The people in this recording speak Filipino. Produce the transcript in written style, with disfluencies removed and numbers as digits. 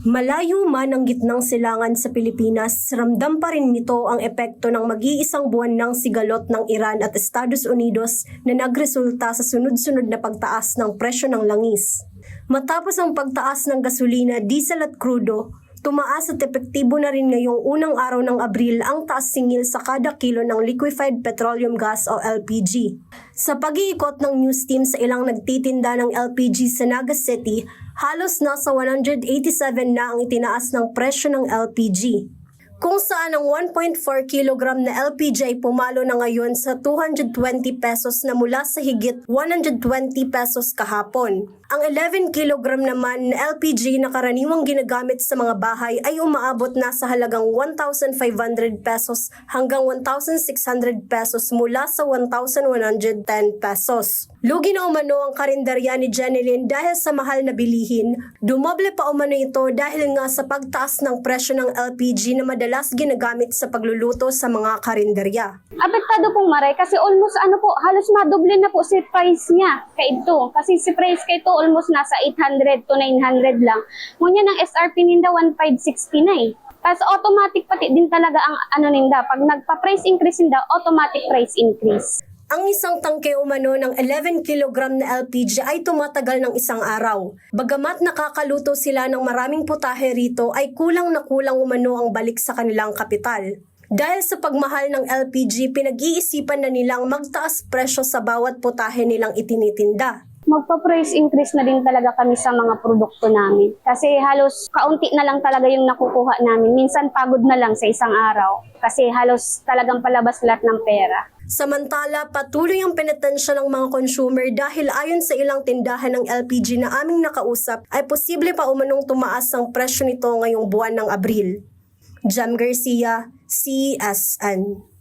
Malayo man ang gitnang silangan sa Pilipinas, ramdam pa rin nito ang epekto ng mag-iisang buwan ng sigalot ng Iran at Estados Unidos na nagresulta sa sunod-sunod na pagtaas ng presyo ng langis. Matapos ang pagtaas ng gasolina, diesel at krudo, tumaas at epektibo na rin ngayong unang araw ng Abril ang taas singil sa kada kilo ng liquefied petroleum gas o LPG. Sa pag-iikot ng news team sa ilang nagtitinda ng LPG sa Naga City, halos nasa 187 na ang itinaas ng presyo ng LPG. Kung saan ang 1.4 kilogram na LPG ay pumalo na ngayon sa 220 pesos na mula sa higit 120 pesos kahapon. Ang 11 kilogram naman na LPG na karaniwang ginagamit sa mga bahay ay umaabot na sa halagang 1,500 pesos hanggang 1,600 pesos mula sa 1,110 pesos. Lugi na umano ang karinderya ni Jeneline dahil sa mahal na bilihin. Dumoble pa umano ito dahil nga sa pagtaas ng presyo ng LPG na madalas ginagamit sa pagluluto sa mga karinderya. Apektado pong maray kasi almost halos madoble na po si price niya kay ito. Kasi si price kay ito almost nasa 800 to 900 lang. Ngunyan ng SRP ninda 1,560 na eh. Tapos automatic pati din talaga ang ninda. Pag nagpa-price increase ninda, automatic price increase. Ang isang tangke umano ng 11 kg na LPG ay tumatagal ng isang araw. Bagamat nakakaluto sila ng maraming putahe rito ay kulang na kulang umano ang balik sa kanilang kapital. Dahil sa pagmahal ng LPG, pinag-iisipan na nilang magtaas presyo sa bawat putahe nilang itinitinda. Magpa-price increase na din talaga kami sa mga produkto namin. Kasi halos kaunti na lang talaga yung nakukuha namin. Minsan pagod na lang sa isang araw. Kasi halos talagang palabas lahat ng pera. Samantala, patuloy ang penitensya ng mga consumer dahil ayon sa ilang tindahan ng LPG na aming nakausap ay posible pa umanong tumaas ang presyo nito ngayong buwan ng Abril. Jam Garcia, CSN.